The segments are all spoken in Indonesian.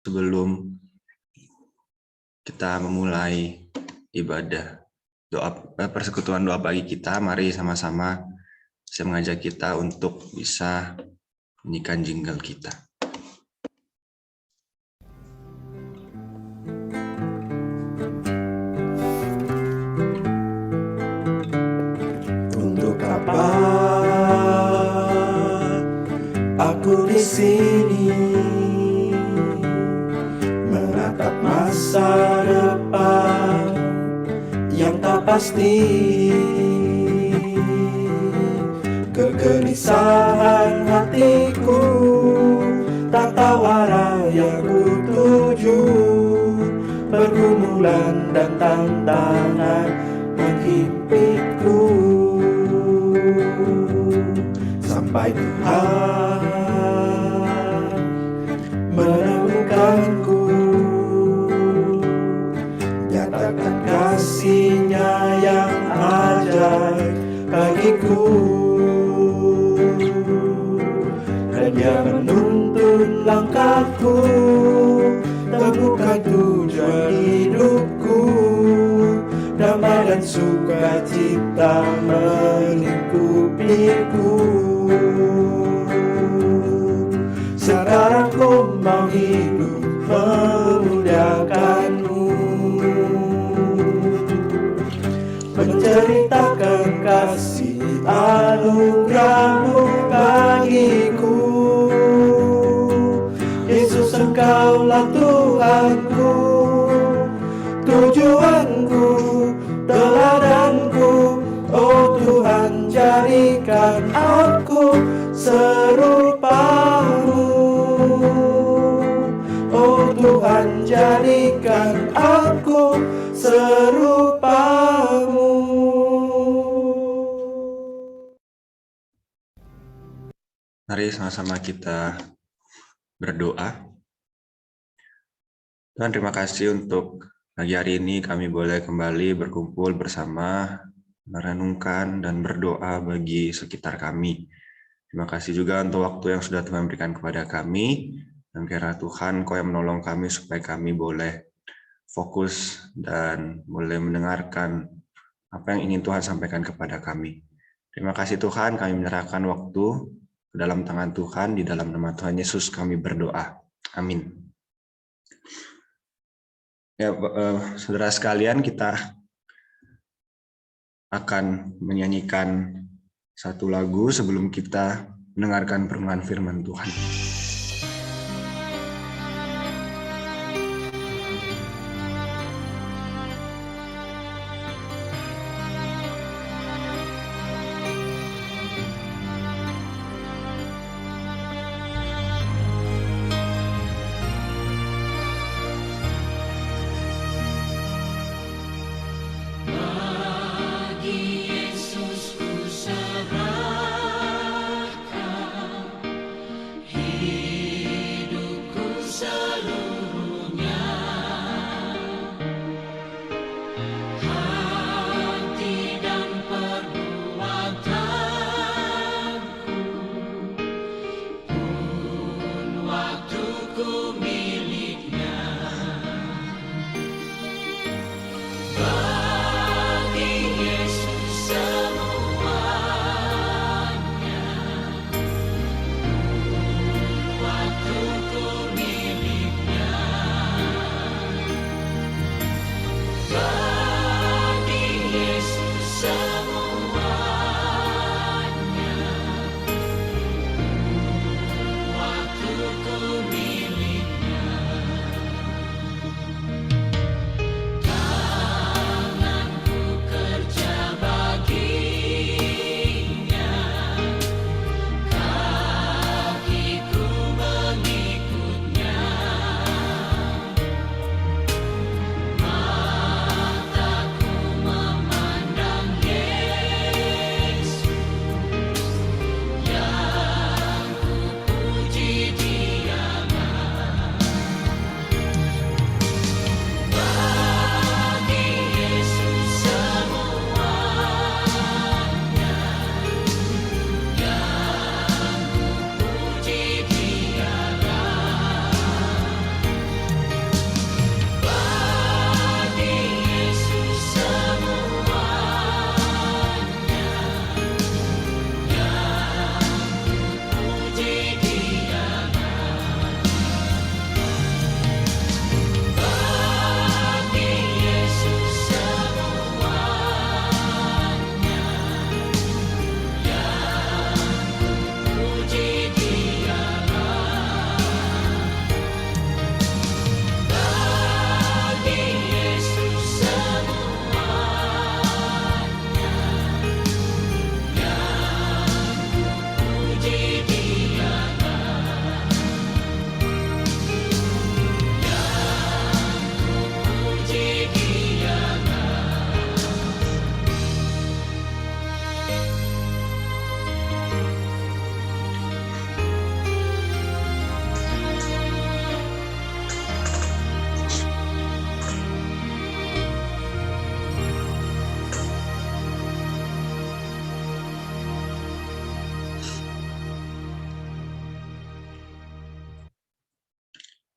sebelum kita memulai ibadah persekutuan doa pagi kita, mari sama-sama saya mengajak kita untuk bisa menyanyikan jingle kita. Untuk apa aku di sini menatap masa depan yang tak pasti, kegelisahan hatiku tak tahu arah yang kutuju, pergumulan dan tantangan menghimpiku, sampai Tuhan menemukanku, nyatakan kasih-Nya yang ajaib bagiku, dan Dia menuntun langkahku, temukan tujuan hidupku, damai dan sukacita melingkupiku. Sekarang ku mau hidup memuliakan-Mu, menceritakan kasih anugerah-Mu bagiku. Yesus, Engkaulah Tuhanku, tujuanku, teladanku. Oh Tuhan, jadikan aku serupa-Mu. Oh Tuhan, jadikan aku serupa-Mu. Mari sama-sama kita berdoa. Tuhan, terima kasih untuk pagi hari ini kami boleh kembali berkumpul bersama, merenungkan dan berdoa bagi sekitar kami. Terima kasih juga untuk waktu yang sudah Tuhan berikan kepada kami, dan kiranya Tuhan Kau yang menolong kami supaya kami boleh fokus dan boleh mendengarkan apa yang ingin Tuhan sampaikan kepada kami. Terima kasih Tuhan, kami menyerahkan waktu ke dalam tangan Tuhan, di dalam nama Tuhan Yesus kami berdoa. Amin. Ya, saudara sekalian, kita akan menyanyikan satu lagu sebelum kita mendengarkan perkenalan firman Tuhan. Hidup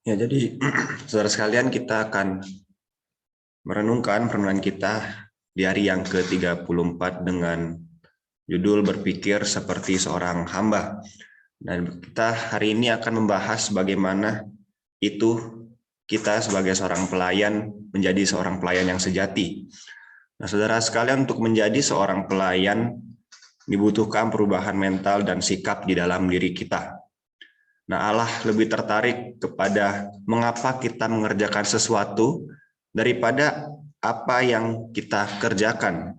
Ya, jadi saudara sekalian, kita akan merenungkan perenungan kita di hari yang ke-34 dengan judul berpikir seperti seorang hamba. Dan kita hari ini akan membahas bagaimana itu kita sebagai seorang pelayan menjadi seorang pelayan yang sejati. Nah, saudara sekalian, untuk menjadi seorang pelayan dibutuhkan perubahan mental dan sikap di dalam diri kita. Nah, Allah lebih tertarik kepada mengapa kita mengerjakan sesuatu daripada apa yang kita kerjakan.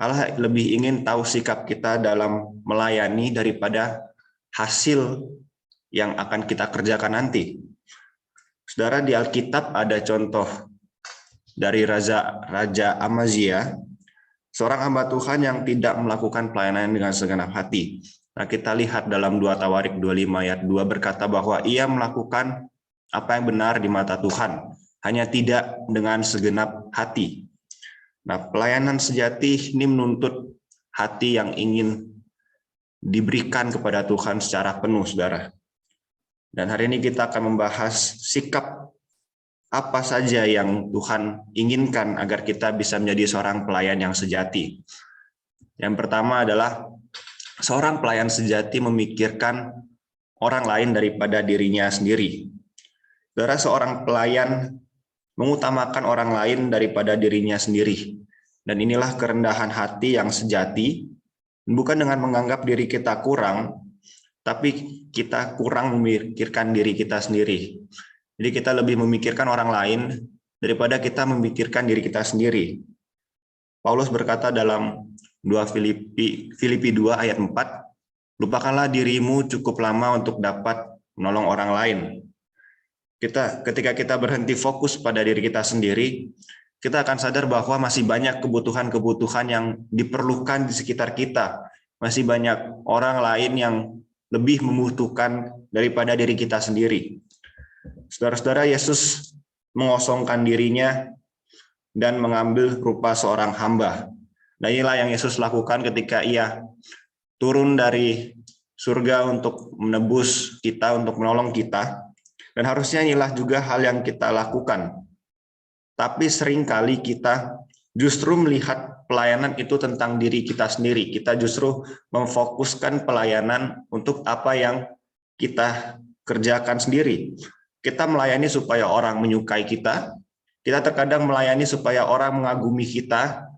Allah lebih ingin tahu sikap kita dalam melayani daripada hasil yang akan kita kerjakan nanti. Saudara, di Alkitab ada contoh dari Raja Amazia, seorang hamba Tuhan yang tidak melakukan pelayanan dengan segenap hati. Nah, kita lihat dalam 2 Tawarik 25 ayat 2 berkata bahwa ia melakukan apa yang benar di mata Tuhan, hanya tidak dengan segenap hati. Nah, pelayanan sejati ini menuntut hati yang ingin diberikan kepada Tuhan secara penuh, saudara. Dan hari ini kita akan membahas sikap apa saja yang Tuhan inginkan agar kita bisa menjadi seorang pelayan yang sejati. Yang pertama adalah seorang pelayan sejati memikirkan orang lain daripada dirinya sendiri. Saudara, seorang pelayan mengutamakan orang lain daripada dirinya sendiri. Dan inilah kerendahan hati yang sejati, bukan dengan menganggap diri kita kurang, tapi kita kurang memikirkan diri kita sendiri. Jadi kita lebih memikirkan orang lain daripada kita memikirkan diri kita sendiri. Paulus berkata dalam 2 Filipi 2 ayat 4, lupakanlah dirimu cukup lama untuk dapat menolong orang lain. Ketika kita berhenti fokus pada diri kita sendiri, kita akan sadar bahwa masih banyak kebutuhan-kebutuhan yang diperlukan di sekitar kita. Masih banyak orang lain yang lebih membutuhkan daripada diri kita sendiri. Saudara-saudara, Yesus mengosongkan dirinya dan mengambil rupa seorang hamba. Dan inilah yang Yesus lakukan ketika ia turun dari surga untuk menebus kita, untuk menolong kita. Dan harusnya inilah juga hal yang kita lakukan. Tapi seringkali kita justru melihat pelayanan itu tentang diri kita sendiri. Kita justru memfokuskan pelayanan untuk apa yang kita kerjakan sendiri. Kita melayani supaya orang menyukai kita. Kita terkadang melayani supaya orang mengagumi kita.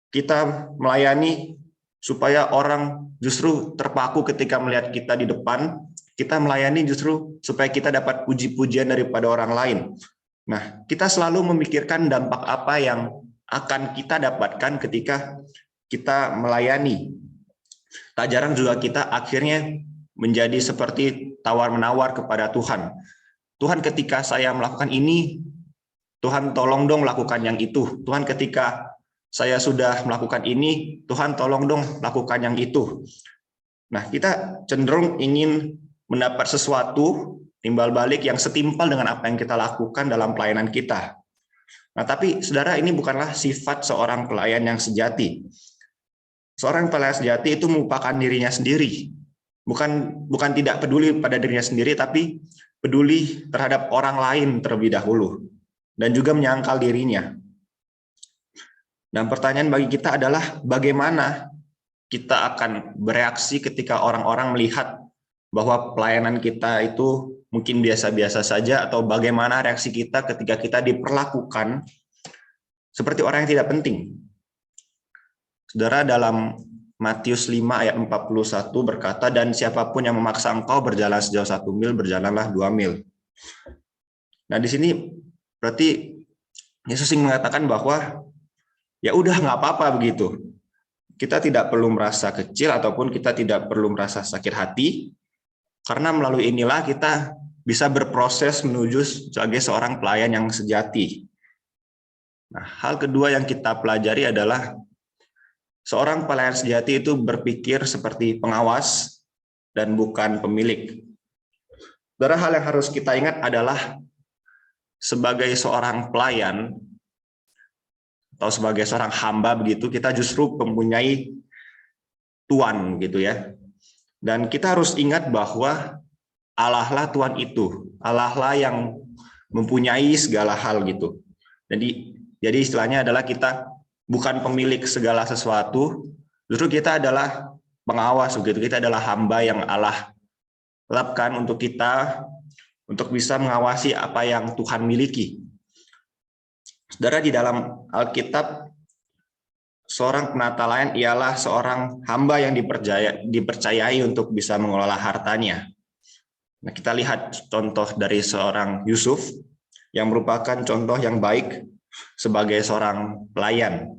Kita melayani supaya orang justru terpaku ketika melihat kita di depan. Kita melayani justru supaya kita dapat puji-pujian daripada orang lain. Nah, kita selalu memikirkan dampak apa yang akan kita dapatkan ketika kita melayani. Tak jarang juga kita akhirnya menjadi seperti tawar-menawar kepada Tuhan. Tuhan, ketika saya melakukan ini, Tuhan tolong dong lakukan yang itu. Tuhan, ketika saya sudah melakukan ini, Tuhan tolong dong lakukan yang itu. Nah, kita cenderung ingin mendapat sesuatu timbal balik yang setimpal dengan apa yang kita lakukan dalam pelayanan kita. Nah, tapi saudara, ini bukanlah sifat seorang pelayan yang sejati. Seorang pelayan sejati itu melupakan dirinya sendiri. Bukan tidak peduli pada dirinya sendiri, tapi peduli terhadap orang lain terlebih dahulu. Dan juga menyangkal dirinya. Dan pertanyaan bagi kita adalah bagaimana kita akan bereaksi ketika orang-orang melihat bahwa pelayanan kita itu mungkin biasa-biasa saja, atau bagaimana reaksi kita ketika kita diperlakukan seperti orang yang tidak penting. Saudara, dalam Matius 5 ayat 41 berkata, dan siapapun yang memaksa engkau berjalan sejauh 1 mil, berjalanlah 2 mil. Nah, di sini berarti Yesus ingin mengatakan bahwa ya udah, nggak apa-apa begitu. Kita tidak perlu merasa kecil ataupun kita tidak perlu merasa sakit hati, karena melalui inilah kita bisa berproses menuju sebagai seorang pelayan yang sejati. Nah, hal kedua yang kita pelajari adalah seorang pelayan sejati itu berpikir seperti pengawas dan bukan pemilik. Saudara, hal yang harus kita ingat adalah sebagai seorang pelayan atau sebagai seorang hamba begitu, kita justru mempunyai tuan gitu ya. Dan kita harus ingat bahwa Allah lah Tuhan itu, Allah lah yang mempunyai segala hal gitu. Jadi istilahnya adalah kita bukan pemilik segala sesuatu, justru kita adalah pengawas begitu. Kita adalah hamba yang Allah lapkan untuk kita untuk bisa mengawasi apa yang Tuhan miliki. Saudara, di dalam Alkitab, seorang penata layan ialah seorang hamba yang dipercayai untuk bisa mengelola hartanya. Nah, kita lihat contoh dari seorang Yusuf yang merupakan contoh yang baik sebagai seorang pelayan.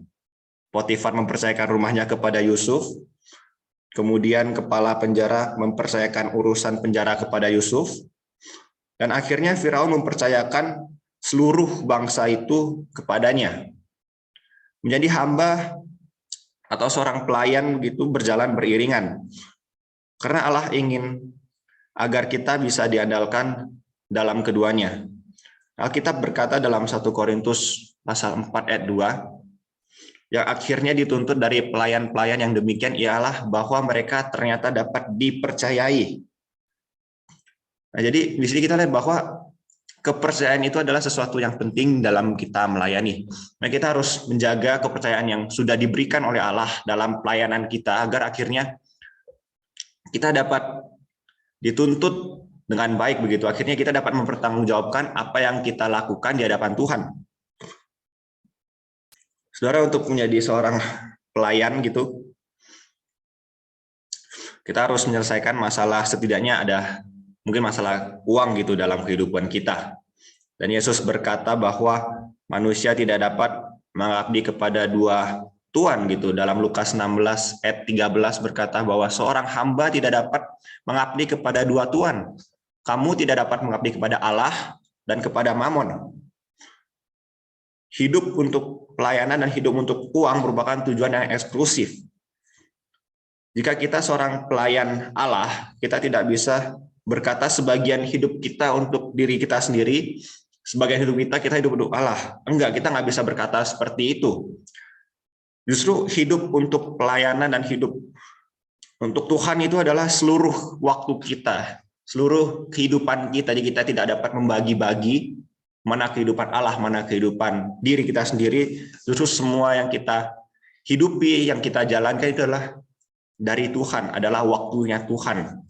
Potifar mempercayakan rumahnya kepada Yusuf, kemudian kepala penjara mempercayakan urusan penjara kepada Yusuf, dan akhirnya Firaun mempercayakan seluruh bangsa itu kepadanya. Menjadi hamba atau seorang pelayan begitu berjalan beriringan. Karena Allah ingin agar kita bisa diandalkan dalam keduanya. Alkitab berkata dalam 1 Korintus pasal 4 ayat 2, yang akhirnya dituntut dari pelayan-pelayan yang demikian ialah bahwa mereka ternyata dapat dipercayai. Nah, jadi di sini kita lihat bahwa kepercayaan itu adalah sesuatu yang penting dalam kita melayani. Nah, kita harus menjaga kepercayaan yang sudah diberikan oleh Allah dalam pelayanan kita agar akhirnya kita dapat dituntut dengan baik begitu. Akhirnya kita dapat mempertanggungjawabkan apa yang kita lakukan di hadapan Tuhan. Saudara, untuk menjadi seorang pelayan gitu, kita harus menyelesaikan masalah, setidaknya ada mungkin masalah uang gitu dalam kehidupan kita. Dan Yesus berkata bahwa manusia tidak dapat mengabdi kepada dua tuan gitu. Dalam Lukas 16 ayat 13 berkata bahwa seorang hamba tidak dapat mengabdi kepada dua tuan. Kamu tidak dapat mengabdi kepada Allah dan kepada Mamon. Hidup untuk pelayanan dan hidup untuk uang merupakan tujuan yang eksklusif. Jika kita seorang pelayan Allah, kita tidak bisa berkata sebagian hidup kita untuk diri kita sendiri, sebagian hidup kita hidup untuk Allah. Enggak, kita nggak bisa berkata seperti itu. Justru hidup untuk pelayanan dan hidup untuk Tuhan itu adalah seluruh waktu kita, seluruh kehidupan kita. Jadi kita tidak dapat membagi-bagi mana kehidupan Allah, mana kehidupan diri kita sendiri. Justru semua yang kita hidupi, yang kita jalankan itu adalah dari Tuhan, adalah waktunya Tuhan.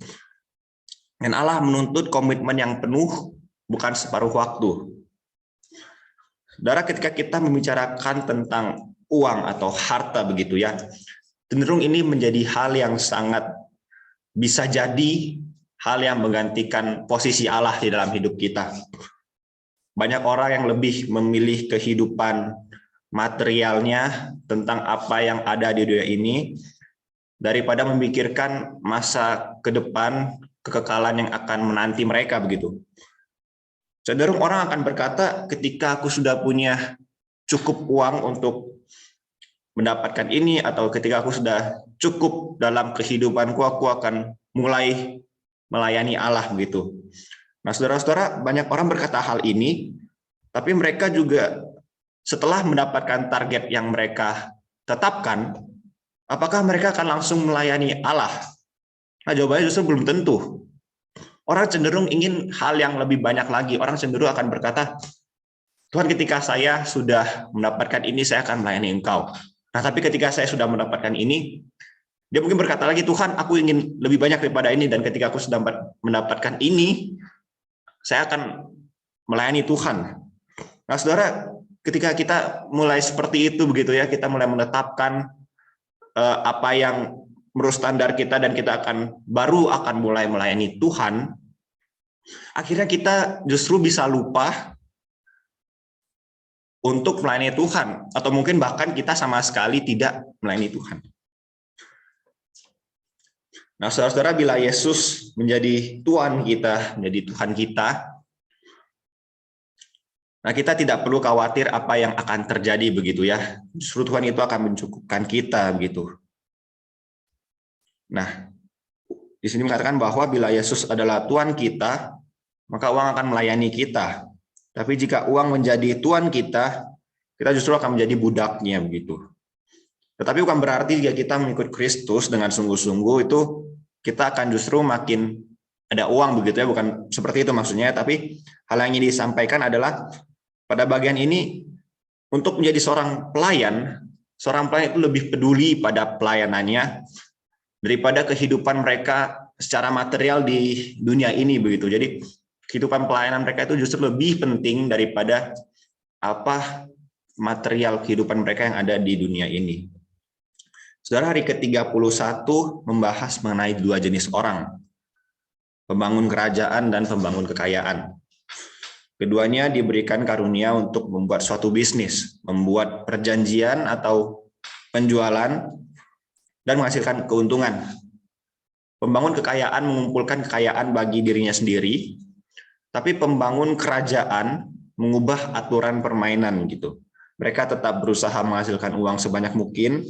Dan Allah menuntut komitmen yang penuh, bukan separuh waktu. Saudara, ketika kita membicarakan tentang uang atau harta begitu ya, cenderung ini menjadi hal yang sangat bisa jadi hal yang menggantikan posisi Allah di dalam hidup kita. Banyak orang yang lebih memilih kehidupan materialnya tentang apa yang ada di dunia ini daripada memikirkan masa ke depan, kekekalan yang akan menanti mereka begitu. Cenderung orang akan berkata, ketika aku sudah punya cukup uang untuk mendapatkan ini, atau ketika aku sudah cukup dalam kehidupanku, aku akan mulai melayani Allah begitu. Nah, saudara-saudara, banyak orang berkata hal ini, tapi mereka juga setelah mendapatkan target yang mereka tetapkan, apakah mereka akan langsung melayani Allah? Nah, jawabannya justru belum tentu. Orang cenderung ingin hal yang lebih banyak lagi. Orang cenderung akan berkata, Tuhan, ketika saya sudah mendapatkan ini, saya akan melayani Engkau. Nah, tapi ketika saya sudah mendapatkan ini, dia mungkin berkata lagi, Tuhan, aku ingin lebih banyak daripada ini, dan ketika aku sudah mendapatkan ini, saya akan melayani Tuhan. Nah, saudara, ketika kita mulai seperti itu begitu ya, kita mulai menetapkan apa yang menurut standar kita, dan kita baru akan mulai melayani Tuhan, akhirnya kita justru bisa lupa untuk melayani Tuhan, atau mungkin bahkan kita sama sekali tidak melayani Tuhan. Nah, saudara-saudara, bila Yesus menjadi Tuhan kita, menjadi Tuhan kita, nah kita tidak perlu khawatir apa yang akan terjadi begitu ya. Justru Tuhan itu akan mencukupkan kita begitu. Nah, di sini mengatakan bahwa bila Yesus adalah Tuhan kita, maka uang akan melayani kita. Tapi jika uang menjadi Tuhan kita, kita justru akan menjadi budaknya begitu. Tetapi bukan berarti jika kita mengikut Kristus dengan sungguh-sungguh itu kita akan justru makin ada uang begitu ya, bukan seperti itu maksudnya, tapi hal yang ingin disampaikan adalah pada bagian ini untuk menjadi seorang pelayan itu lebih peduli pada pelayanannya daripada kehidupan mereka secara material di dunia ini begitu. Jadi kehidupan pelayanan mereka itu justru lebih penting daripada apa material kehidupan mereka yang ada di dunia ini. Saudara, hari ke-31 membahas mengenai dua jenis orang, pembangun kerajaan dan pembangun kekayaan. Keduanya diberikan karunia untuk membuat suatu bisnis, membuat perjanjian atau penjualan, dan menghasilkan keuntungan. Pembangun kekayaan mengumpulkan kekayaan bagi dirinya sendiri, tapi pembangun kerajaan mengubah aturan permainan gitu. Mereka tetap berusaha menghasilkan uang sebanyak mungkin,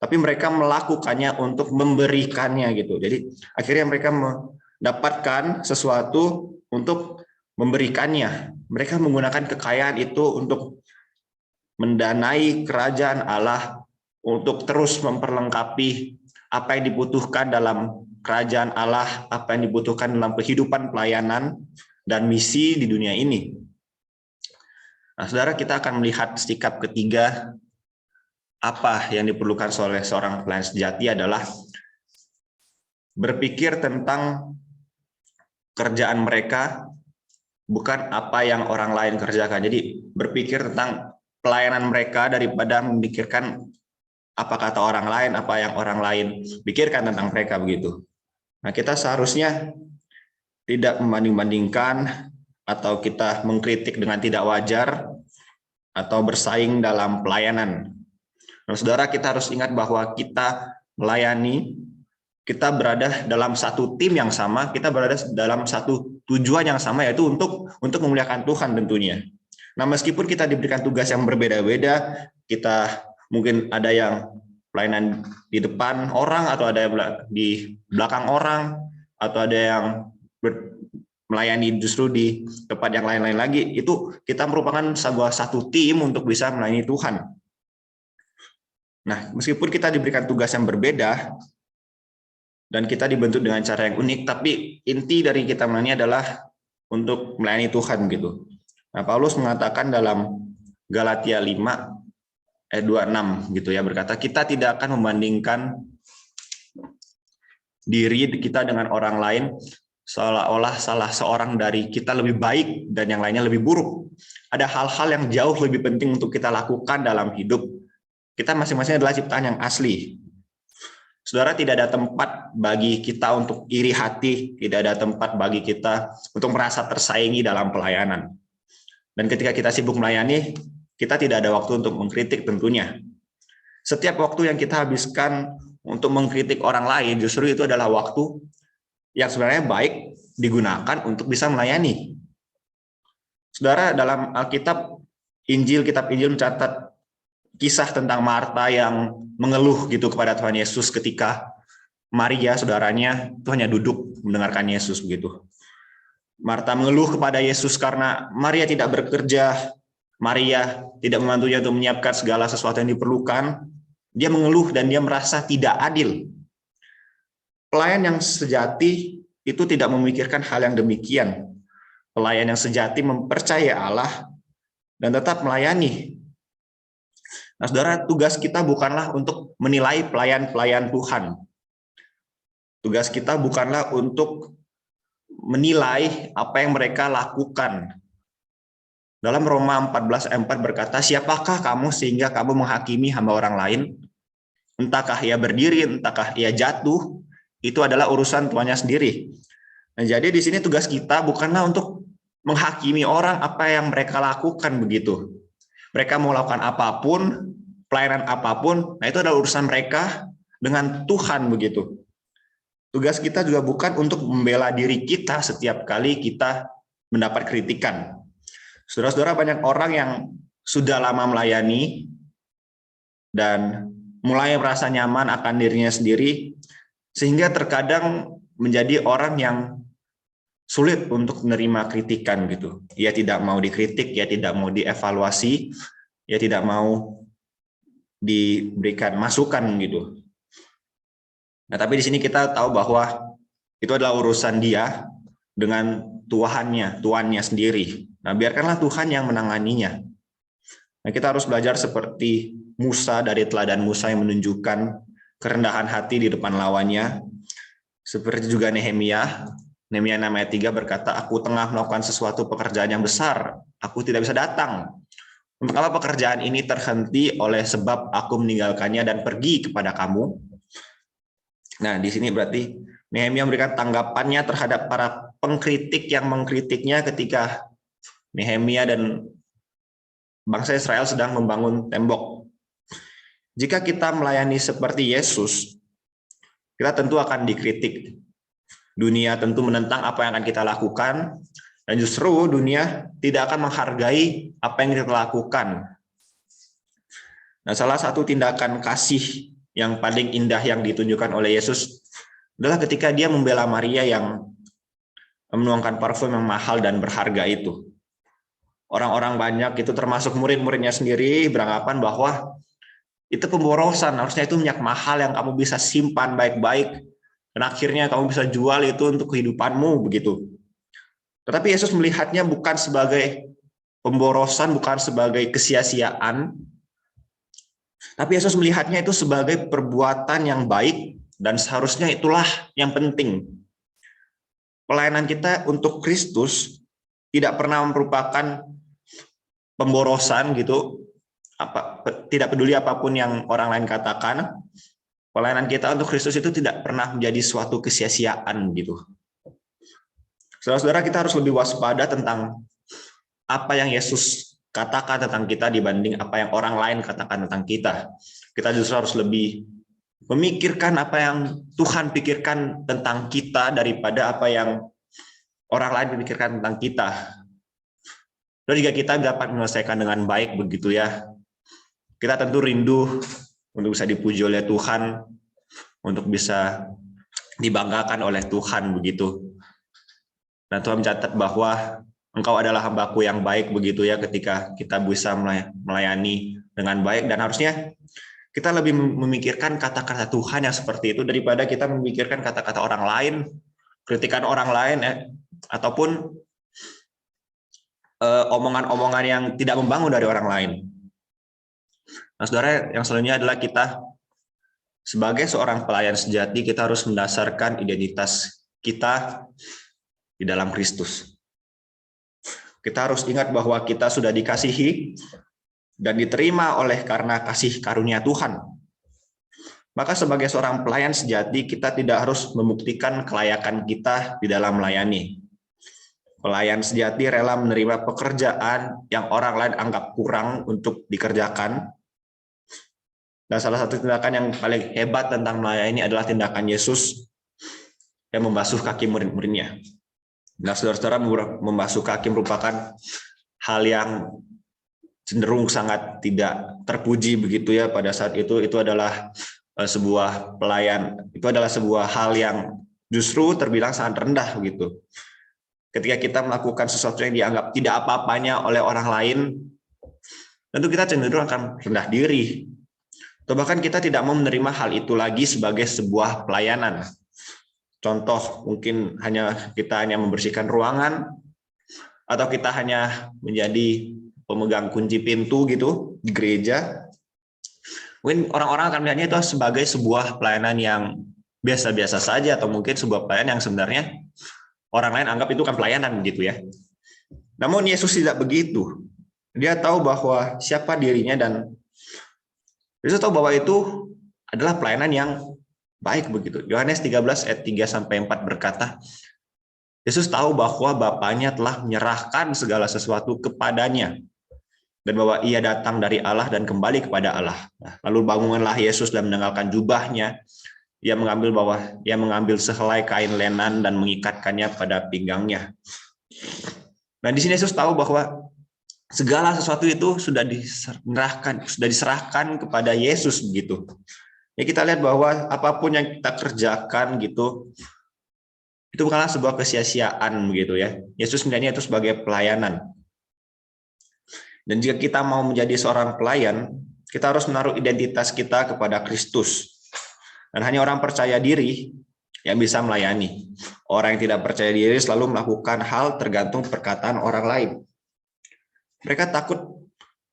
tapi mereka melakukannya untuk memberikannya gitu. Jadi akhirnya mereka mendapatkan sesuatu untuk memberikannya. Mereka menggunakan kekayaan itu untuk mendanai kerajaan Allah, untuk terus memperlengkapi apa yang dibutuhkan dalam kerajaan Allah, apa yang dibutuhkan dalam kehidupan pelayanan dan misi di dunia ini. Nah, saudara, kita akan melihat sikap ketiga, apa yang diperlukan oleh seorang pelayan sejati adalah berpikir tentang kerjaan mereka, bukan apa yang orang lain kerjakan. Jadi berpikir tentang pelayanan mereka daripada memikirkan apa kata orang lain, apa yang orang lain pikirkan tentang mereka begitu. Nah, kita seharusnya tidak membanding-bandingkan atau kita mengkritik dengan tidak wajar atau bersaing dalam pelayanan. Nah, saudara, kita harus ingat bahwa kita melayani, kita berada dalam satu tim yang sama, kita berada dalam satu tujuan yang sama, yaitu untuk memuliakan Tuhan tentunya. Nah, meskipun kita diberikan tugas yang berbeda-beda, kita mungkin ada yang pelayanan di depan orang, atau ada yang di belakang orang, atau ada yang melayani justru di tempat yang lain-lain lagi, itu kita merupakan sebuah satu tim untuk bisa melayani Tuhan. Nah, meskipun kita diberikan tugas yang berbeda, dan kita dibentuk dengan cara yang unik, tapi inti dari kita melayani adalah untuk melayani Tuhan gitu. Nah, Paulus mengatakan dalam Galatia 5 ayat 26 gitu ya, berkata, kita tidak akan membandingkan diri kita dengan orang lain seolah-olah salah seorang dari kita lebih baik dan yang lainnya lebih buruk. Ada hal-hal yang jauh lebih penting untuk kita lakukan dalam hidup. Kita masing-masing adalah ciptaan yang asli. Saudara, tidak ada tempat bagi kita untuk iri hati, tidak ada tempat bagi kita untuk merasa tersaingi dalam pelayanan. Dan ketika kita sibuk melayani, kita tidak ada waktu untuk mengkritik tentunya. Setiap waktu yang kita habiskan untuk mengkritik orang lain, justru itu adalah waktu yang sebenarnya baik digunakan untuk bisa melayani. Saudara, dalam Alkitab, kitab Injil mencatat kisah tentang Marta yang mengeluh gitu kepada Tuhan Yesus ketika Maria, saudaranya, itu hanya duduk mendengarkan Yesus begitu. Marta mengeluh kepada Yesus karena Maria tidak bekerja, Maria tidak membantunya untuk menyiapkan segala sesuatu yang diperlukan. Dia mengeluh dan dia merasa tidak adil. Pelayan yang sejati itu tidak memikirkan hal yang demikian. Pelayan yang sejati mempercayai Allah dan tetap melayani. Nah, saudara, tugas kita bukanlah untuk menilai pelayan-pelayan Tuhan. Tugas kita bukanlah untuk menilai apa yang mereka lakukan. Dalam Roma 14 ayat 4 berkata, siapakah kamu sehingga kamu menghakimi hamba orang lain? Entahkah ia berdiri, entahkah ia jatuh, itu adalah urusan tuannya sendiri. Nah, jadi di sini tugas kita bukanlah untuk menghakimi orang apa yang mereka lakukan begitu. Mereka mau lakukan apapun, pelayanan apapun, nah itu adalah urusan mereka dengan Tuhan begitu. Tugas kita juga bukan untuk membela diri kita setiap kali kita mendapat kritikan. Saudara-saudara, banyak orang yang sudah lama melayani dan mulai merasa nyaman akan dirinya sendiri, sehingga terkadang menjadi orang yang sulit untuk menerima kritikan gitu. Ia tidak mau dikritik, ia tidak mau dievaluasi, ia tidak mau diberikan masukan gitu. Nah, tapi di sini kita tahu bahwa itu adalah urusan dia, dengan tuannya sendiri. Nah, biarkanlah Tuhan yang menanganinya. Nah, kita harus belajar seperti Musa dari teladan Musa yang menunjukkan kerendahan hati di depan lawannya. Seperti juga Nehemia 6 ayat 3 berkata, aku tengah melakukan sesuatu pekerjaan yang besar, aku tidak bisa datang. Untuk apa pekerjaan ini terhenti oleh sebab aku meninggalkannya dan pergi kepada kamu? Nah, di sini berarti Nehemia memberikan tanggapannya terhadap para pengkritik yang mengkritiknya ketika Nehemia dan bangsa Israel sedang membangun tembok. Jika kita melayani seperti Yesus, kita tentu akan dikritik. Dunia tentu menentang apa yang akan kita lakukan, dan justru dunia tidak akan menghargai apa yang kita lakukan. Nah, salah satu tindakan kasih yang paling indah yang ditunjukkan oleh Yesus adalah ketika dia membela Maria yang menuangkan parfum yang mahal dan berharga itu. Orang-orang banyak itu termasuk murid-muridnya sendiri beranggapan bahwa itu pemborosan, harusnya itu minyak mahal yang kamu bisa simpan baik-baik dan akhirnya kamu bisa jual itu untuk kehidupanmu begitu. Tetapi Yesus melihatnya bukan sebagai pemborosan, bukan sebagai kesia-siaan, tapi Yesus melihatnya itu sebagai perbuatan yang baik dan seharusnya itulah yang penting. Pelayanan kita untuk Kristus tidak pernah merupakan pemborosan gitu, tidak peduli apapun yang orang lain katakan. Pelayanan kita untuk Kristus itu tidak pernah menjadi suatu kesia-siaan gitu. Saudara-saudara, kita harus lebih waspada tentang apa yang Yesus katakan tentang kita dibanding apa yang orang lain katakan tentang kita. Kita justru harus lebih memikirkan apa yang Tuhan pikirkan tentang kita daripada apa yang orang lain memikirkan tentang kita. Dan jika kita dapat menyelesaikan dengan baik begitu ya, kita tentu rindu untuk bisa dipuji oleh Tuhan, untuk bisa dibanggakan oleh Tuhan begitu. Dan Tuhan mencatat bahwa Engkau adalah hambaku yang baik begitu ya, ketika kita bisa melayani dengan baik. Dan harusnya kita lebih memikirkan kata-kata Tuhan yang seperti itu daripada kita memikirkan kata-kata orang lain, kritikan orang lain, ataupun omongan-omongan yang tidak membangun dari orang lain. Nah, saudara, yang selanjutnya adalah kita sebagai seorang pelayan sejati, kita harus mendasarkan identitas kita di dalam Kristus. Kita harus ingat bahwa kita sudah dikasihi dan diterima oleh karena kasih karunia Tuhan. Maka sebagai seorang pelayan sejati, kita tidak harus membuktikan kelayakan kita di dalam melayani. Pelayan sejati rela menerima pekerjaan yang orang lain anggap kurang untuk dikerjakan. Dan salah satu tindakan yang paling hebat tentang melayani adalah tindakan Yesus yang membasuh kaki murid-muridnya. Nah, saudara-saudara, membasuh kaki merupakan hal yang cenderung sangat tidak terpuji begitu ya pada saat itu. Itu adalah sebuah pelayan, itu adalah sebuah hal yang justru terbilang sangat rendah begitu. Ketika kita melakukan sesuatu yang dianggap tidak apa-apanya oleh orang lain, tentu kita cenderung akan rendah diri. Atau bahkan kita tidak mau menerima hal itu lagi sebagai sebuah pelayanan. Contoh, mungkin kita hanya membersihkan ruangan, atau kita hanya menjadi pemegang kunci pintu gitu di gereja. Mungkin orang-orang akan melihatnya itu sebagai sebuah pelayanan yang biasa-biasa saja, atau mungkin sebuah pelayanan yang sebenarnya orang lain anggap itu kan pelayanan gitu ya. Namun Yesus tidak begitu. Dia tahu bahwa siapa dirinya, dan Yesus tahu bahwa itu adalah pelayanan yang baik begitu. Yohanes 13 ayat 3-4 berkata, Yesus tahu bahwa Bapaknya telah menyerahkan segala sesuatu kepadanya, dan bahwa ia datang dari Allah dan kembali kepada Allah. Lalu bangunlah Yesus dan menanggalkan jubahnya. Ia mengambil sehelai kain lenan dan mengikatkannya pada pinggangnya. Dan di sini Yesus tahu bahwa segala sesuatu itu sudah diserahkan kepada Yesus begitu. Ya, kita lihat bahwa apapun yang kita kerjakan gitu, itu bukanlah sebuah kesia-siaan begitu ya. Yesus melihatnya itu sebagai pelayanan. Dan jika kita mau menjadi seorang pelayan, kita harus menaruh identitas kita kepada Kristus. Dan hanya orang percaya diri yang bisa melayani. Orang yang tidak percaya diri selalu melakukan hal tergantung perkataan orang lain. Mereka takut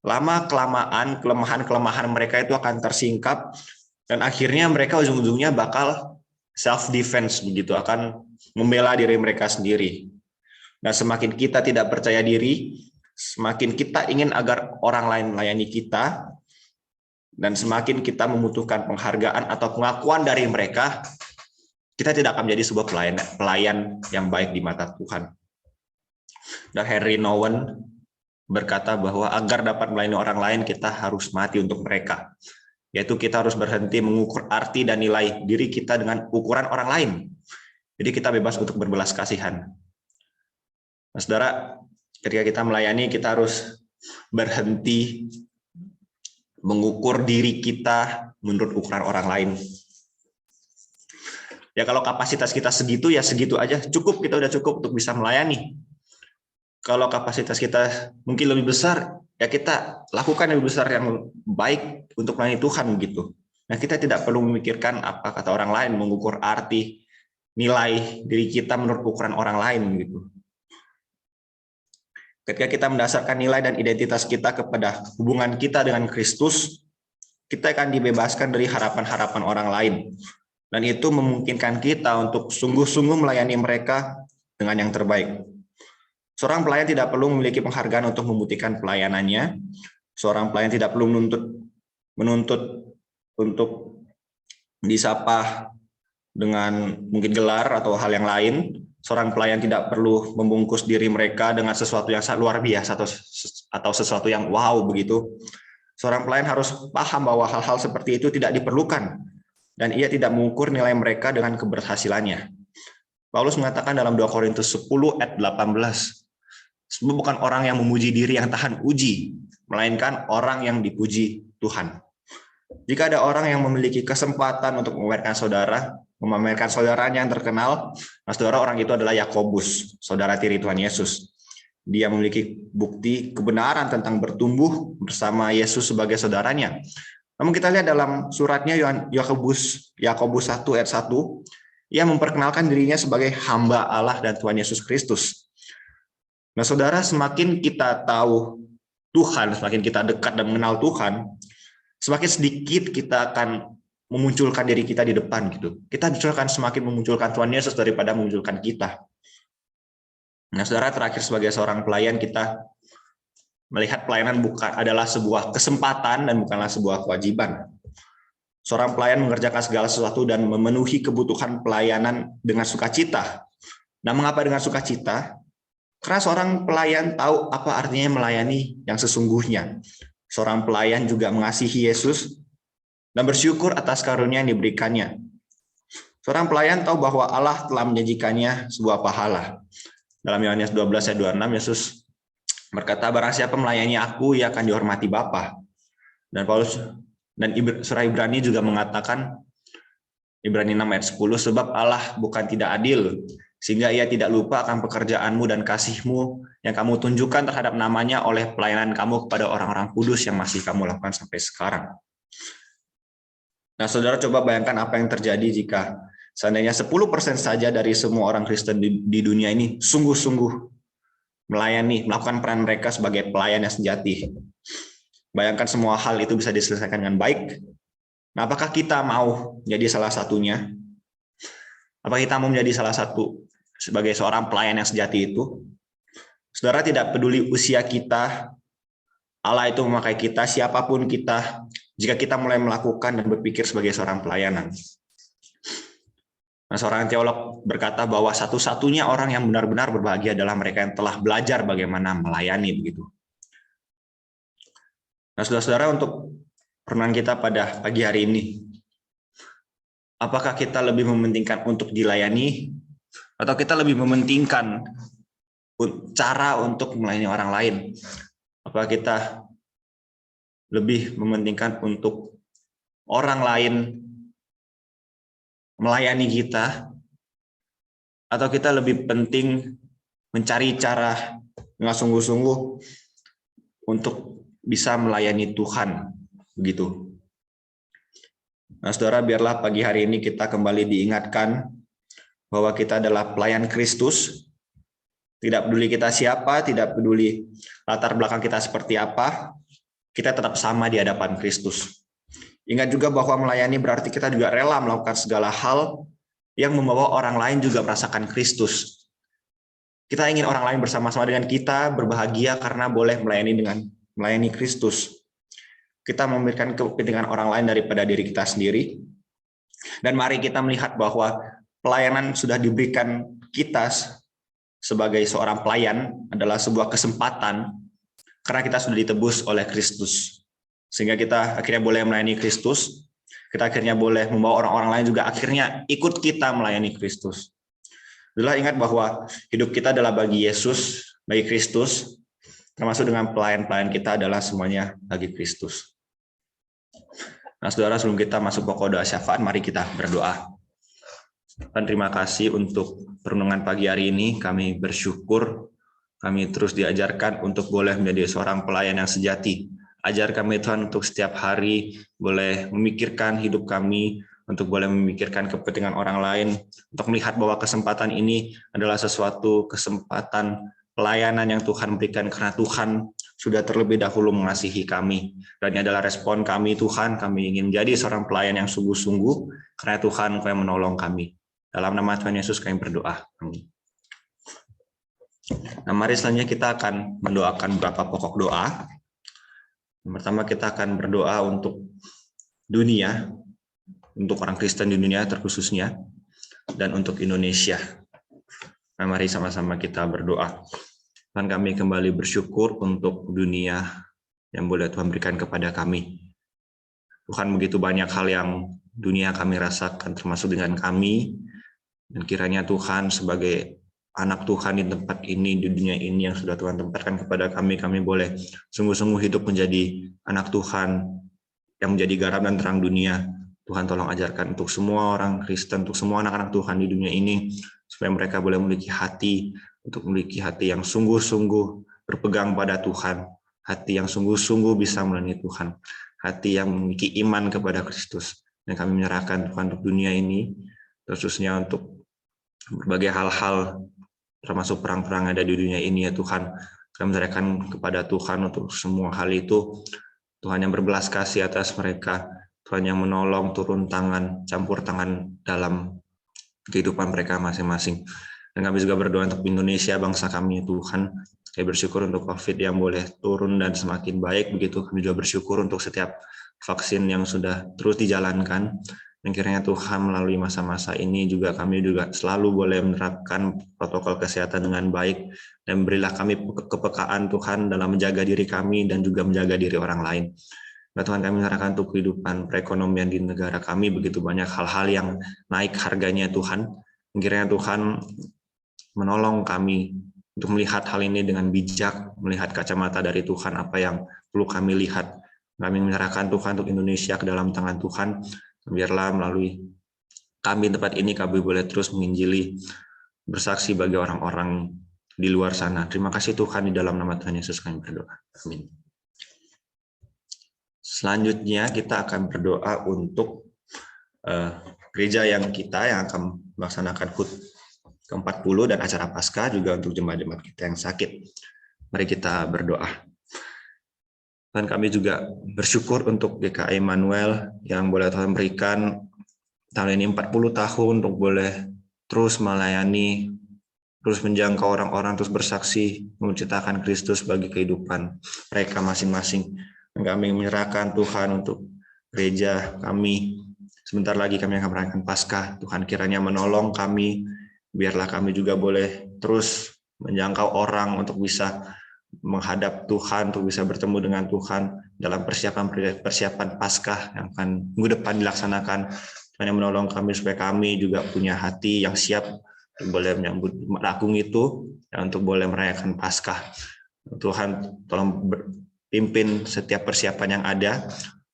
lama-kelamaan kelemahan-kelemahan mereka itu akan tersingkap, dan akhirnya mereka ujung-ujungnya bakal self-defense begitu, akan membela diri mereka sendiri. Nah, semakin kita tidak percaya diri, semakin kita ingin agar orang lain melayani kita, dan semakin kita membutuhkan penghargaan atau pengakuan dari mereka, kita tidak akan menjadi sebuah pelayan yang baik di mata Tuhan. Dan Henry Nouwen berkata bahwa agar dapat melayani orang lain, kita harus mati untuk mereka. Yaitu kita harus berhenti mengukur arti dan nilai diri kita dengan ukuran orang lain. Jadi kita bebas untuk berbelas kasihan. Nah, saudara, ketika kita melayani, kita harus berhenti mengukur diri kita menurut ukuran orang lain. Ya kalau kapasitas kita segitu, ya segitu aja, cukup, kita udah cukup untuk bisa melayani. Kalau kapasitas kita mungkin lebih besar, ya kita lakukan yang lebih besar, yang baik untuk melayani Tuhan gitu. Nah, kita tidak perlu memikirkan apa kata orang lain, mengukur arti, nilai diri kita menurut ukuran orang lain gitu. Ketika kita mendasarkan nilai dan identitas kita kepada hubungan kita dengan Kristus, kita akan dibebaskan dari harapan-harapan orang lain. Dan itu memungkinkan kita untuk sungguh-sungguh melayani mereka dengan yang terbaik. Seorang pelayan tidak perlu memiliki penghargaan untuk membuktikan pelayanannya. Seorang pelayan tidak perlu menuntut untuk disapa dengan mungkin gelar atau hal yang lain. Seorang pelayan tidak perlu membungkus diri mereka dengan sesuatu yang luar biasa atau sesuatu yang wow begitu. Seorang pelayan harus paham bahwa hal-hal seperti itu tidak diperlukan, dan ia tidak mengukur nilai mereka dengan keberhasilannya. Paulus mengatakan dalam 2 Korintus 10 ayat 18, sebab bukan orang yang memuji diri yang tahan uji, melainkan orang yang dipuji Tuhan. Jika ada orang yang memiliki kesempatan untuk memamerkan saudaranya yang terkenal, nah saudara, orang itu adalah Yakobus, saudara tiri Tuhan Yesus. Dia memiliki bukti kebenaran tentang bertumbuh bersama Yesus sebagai saudaranya. Namun kita lihat dalam suratnya Yakobus 1 ayat 1, ia memperkenalkan dirinya sebagai hamba Allah dan Tuhan Yesus Kristus. Nah saudara, semakin kita tahu Tuhan, semakin kita dekat dan mengenal Tuhan, semakin sedikit kita akan memunculkan diri kita di depan gitu. Kita akan semakin memunculkan Tuhan Yesus daripada memunculkan kita. Nah saudara, terakhir sebagai seorang pelayan, kita melihat pelayanan bukan adalah sebuah kesempatan dan bukanlah sebuah kewajiban. Seorang pelayan mengerjakan segala sesuatu dan memenuhi kebutuhan pelayanan dengan sukacita. Nah, mengapa dengan sukacita? Karena seorang pelayan tahu apa artinya melayani yang sesungguhnya. Seorang pelayan juga mengasihi Yesus dan bersyukur atas karunia yang diberikannya. Seorang pelayan tahu bahwa Allah telah menjanjikannya sebuah pahala. Dalam Yohanes 12 ayat 26, Yesus berkata, barang siapa melayani aku, ia akan dihormati Bapa. Dan Paulus dan surah Ibrani juga mengatakan, Ibrani 6 ayat 10, sebab Allah bukan tidak adil, sehingga ia tidak lupa akan pekerjaanmu dan kasihmu yang kamu tunjukkan terhadap namanya oleh pelayanan kamu kepada orang-orang kudus yang masih kamu lakukan sampai sekarang. Nah, saudara, coba bayangkan apa yang terjadi jika seandainya 10% saja dari semua orang Kristen di dunia ini sungguh-sungguh melayani, melakukan peran mereka sebagai pelayan yang sejati. Bayangkan semua hal itu bisa diselesaikan dengan baik. Nah, apakah kita mau jadi salah satunya? Apakah kita mau menjadi salah satu sebagai seorang pelayan yang sejati itu? Saudara, tidak peduli usia kita, Allah itu memakai kita, siapapun kita, jika kita mulai melakukan dan berpikir sebagai seorang pelayanan. Nah, seorang teolog berkata bahwa satu-satunya orang yang benar-benar berbahagia adalah mereka yang telah belajar bagaimana melayani begitu. Nah, saudara-saudara, untuk renungan kita pada pagi hari ini, apakah kita lebih mementingkan untuk dilayani, atau kita lebih mementingkan cara untuk melayani orang lain? Apakah kita lebih mementingkan untuk orang lain melayani kita, atau kita lebih penting mencari cara dengan sungguh-sungguh untuk bisa melayani Tuhan begitu. Nah, saudara, biarlah pagi hari ini kita kembali diingatkan bahwa kita adalah pelayan Kristus. Tidak peduli kita siapa, tidak peduli latar belakang kita seperti apa, kita tetap sama di hadapan Kristus. Ingat juga bahwa melayani berarti kita juga rela melakukan segala hal yang membawa orang lain juga merasakan Kristus. Kita ingin orang lain bersama-sama dengan kita berbahagia karena boleh melayani Kristus. Kita memberikan kepentingan orang lain daripada diri kita sendiri. Dan mari kita melihat bahwa pelayanan sudah diberikan kita sebagai seorang pelayan adalah sebuah kesempatan karena kita sudah ditebus oleh Kristus. Sehingga kita akhirnya boleh melayani Kristus, kita akhirnya boleh membawa orang-orang lain juga akhirnya ikut kita melayani Kristus. Adalah ingat bahwa hidup kita adalah bagi Yesus, bagi Kristus, termasuk dengan pelayan-pelayan kita adalah semuanya bagi Kristus. Nah, saudara, sebelum kita masuk pokok doa syafaat, mari kita berdoa. Dan terima kasih untuk perenungan pagi hari ini. Kami bersyukur, kami terus diajarkan untuk boleh menjadi seorang pelayan yang sejati. Ajar kami Tuhan untuk setiap hari boleh memikirkan hidup kami, untuk boleh memikirkan kepentingan orang lain, untuk melihat bahwa kesempatan ini adalah sesuatu kesempatan pelayanan yang Tuhan berikan karena Tuhan sudah terlebih dahulu mengasihi kami. Dan ini adalah respon kami Tuhan, kami ingin menjadi seorang pelayan yang sungguh-sungguh karena Tuhan Engkau yang menolong kami. Dalam nama Tuhan Yesus kami berdoa. Amin. Nah, mari selanjutnya kita akan mendoakan beberapa pokok doa. Yang pertama kita akan berdoa untuk dunia, untuk orang Kristen di dunia terkhususnya, dan untuk Indonesia. Nah, mari sama-sama kita berdoa. Tuhan, kami kembali bersyukur untuk dunia yang boleh Tuhan berikan kepada kami. Tuhan, begitu banyak hal yang dunia kami rasakan termasuk dengan kami, dan kiranya Tuhan sebagai anak Tuhan di tempat ini, di dunia ini yang sudah Tuhan tempatkan kepada kami boleh sungguh-sungguh hidup menjadi anak Tuhan yang menjadi garam dan terang dunia. Tuhan tolong ajarkan untuk semua orang Kristen, untuk semua anak-anak Tuhan di dunia ini, supaya mereka boleh memiliki hati, untuk memiliki hati yang sungguh-sungguh berpegang pada Tuhan, hati yang sungguh-sungguh bisa melayani Tuhan, hati yang memiliki iman kepada Kristus. Dan kami menyerahkan Tuhan untuk dunia ini, khususnya untuk berbagai hal-hal, termasuk perang-perang ada di dunia ini ya Tuhan. Kami menyerahkan kepada Tuhan untuk semua hal itu. Tuhan yang berbelas kasih atas mereka, Tuhan yang menolong, turun tangan, campur tangan dalam kehidupan mereka masing-masing. Dan kami juga berdoa untuk Indonesia, bangsa kami Tuhan. Kami bersyukur untuk COVID yang boleh turun dan semakin baik. Begitu kami juga bersyukur untuk setiap vaksin yang sudah terus dijalankan. Dan kiranya Tuhan melalui masa-masa ini juga kami juga selalu boleh menerapkan protokol kesehatan dengan baik. Dan berilah kami kepekaan Tuhan dalam menjaga diri kami dan juga menjaga diri orang lain. Nah, Tuhan, kami menyerahkan untuk kehidupan perekonomian di negara kami, begitu banyak hal-hal yang naik harganya Tuhan. Kiranya Tuhan menolong kami untuk melihat hal ini dengan bijak, melihat kacamata dari Tuhan apa yang perlu kami lihat. Kami menyerahkan Tuhan untuk Indonesia ke dalam tangan Tuhan. Biarlah melalui kami tempat ini kami boleh terus menginjili, bersaksi bagi orang-orang di luar sana. Terima kasih Tuhan, di dalam nama Tuhan Yesus kami berdoa. Amin. Selanjutnya kita akan berdoa untuk gereja yang akan melaksanakan HUT ke-40 dan acara Paskah, juga untuk jemaat-jemaat kita yang sakit. Mari kita berdoa. Dan kami juga bersyukur untuk GKI Immanuel yang boleh Tuhan berikan tahun ini 40 tahun untuk boleh terus melayani, terus menjangkau orang-orang, terus bersaksi, menceritakan Kristus bagi kehidupan mereka masing-masing. Dan kami menyerahkan Tuhan untuk gereja kami. Sebentar lagi kami akan merayakan Paskah. Tuhan kiranya menolong kami, biarlah kami juga boleh terus menjangkau orang untuk bisa menghadap Tuhan, untuk bisa bertemu dengan Tuhan dalam persiapan Paskah yang akan minggu depan dilaksanakan. Tuhan yang menolong kami supaya kami juga punya hati yang siap untuk boleh menyambut Jumat Agung itu dan untuk boleh merayakan Paskah. Tuhan tolong pimpin setiap persiapan yang ada.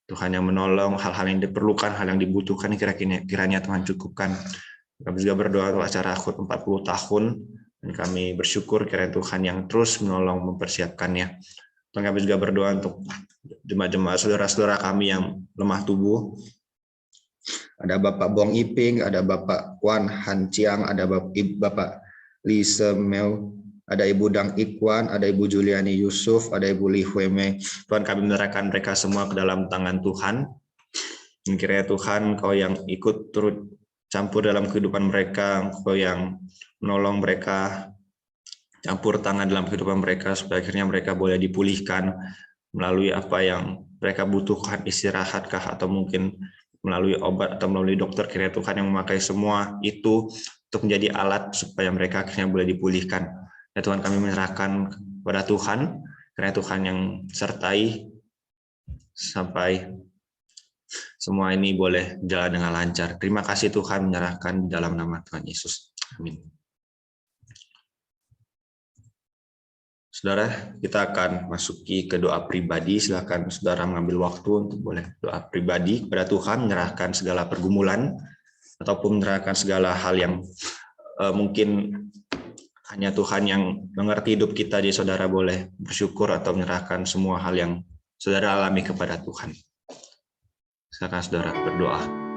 Tuhan yang menolong hal-hal yang diperlukan, hal yang dibutuhkan, kiranya Tuhan cukupkan. Kami juga berdoa untuk acara HUT 40 tahun. Dan kami bersyukur kiranya Tuhan yang terus menolong mempersiapkannya. Dan kami juga berdoa untuk jemaat-jemaat saudara-saudara kami yang lemah tubuh. ada Bapak Bong Iping, ada Bapak Wan Han Chiang, ada Bapak Lee Semeu, ada Ibu Dang Ikwan, ada Ibu Juliani Yusuf, ada Ibu Li Hueme. Tuhan, kami menyerahkan mereka semua ke dalam tangan Tuhan. Dan kiranya Tuhan, Kau yang ikut turut campur dalam kehidupan mereka, Kau yang menolong mereka, campur tangan dalam kehidupan mereka, supaya akhirnya mereka boleh dipulihkan melalui apa yang mereka butuhkan, istirahatkah, atau mungkin melalui obat atau melalui dokter. Kiranya Tuhan yang memakai semua itu untuk menjadi alat supaya mereka akhirnya boleh dipulihkan. Ya Tuhan, kami menyerahkan kepada Tuhan, kiranya Tuhan yang sertai sampai semua ini boleh jalan dengan lancar. Terima kasih Tuhan, menyerahkan dalam nama Tuhan Yesus. Amin. Saudara, kita akan masuki ke doa pribadi. Silakan saudara mengambil waktu untuk boleh doa pribadi kepada Tuhan, menyerahkan segala pergumulan ataupun menyerahkan segala hal yang mungkin hanya Tuhan yang mengerti hidup kita. Jadi saudara boleh bersyukur atau menyerahkan semua hal yang saudara alami kepada Tuhan. Silakan saudara berdoa.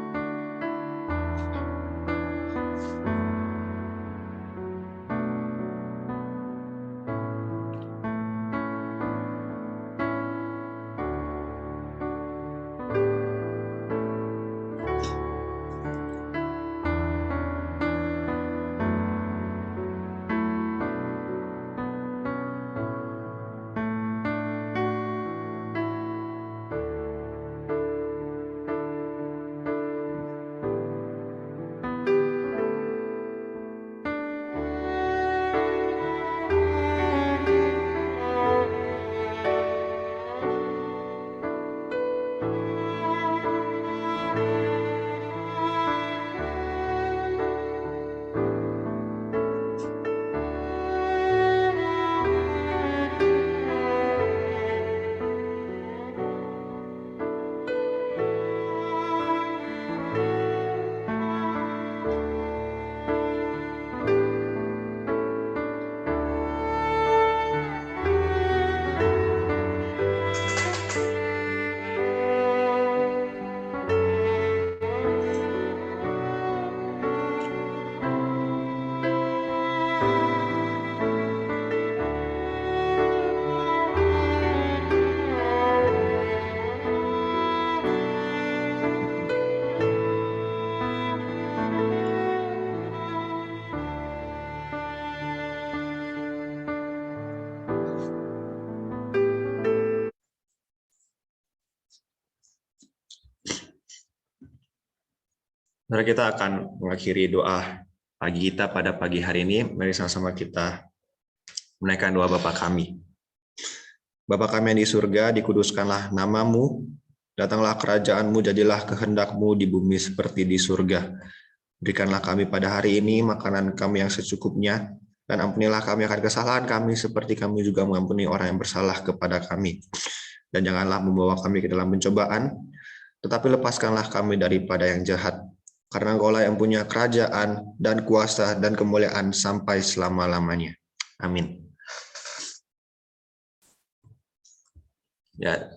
Saudara, kita akan mengakhiri doa pagi kita pada pagi hari ini. Mari sama-sama kita menaikkan doa Bapa kami. Bapa kami yang di surga, dikuduskanlah namamu, datanglah kerajaan-Mu, jadilah kehendak-Mu di bumi seperti di surga. Berikanlah kami pada hari ini makanan kami yang secukupnya, dan ampunilah kami akan kesalahan kami seperti kami juga mengampuni orang yang bersalah kepada kami. Dan janganlah membawa kami ke dalam pencobaan, tetapi lepaskanlah kami daripada yang jahat. Karena Engkaulah yang punya kerajaan dan kuasa dan kemuliaan sampai selama-lamanya. Amin. Ya,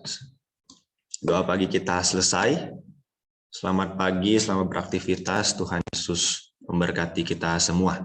doa pagi kita selesai. Selamat pagi, selamat beraktivitas. Tuhan Yesus memberkati kita semua.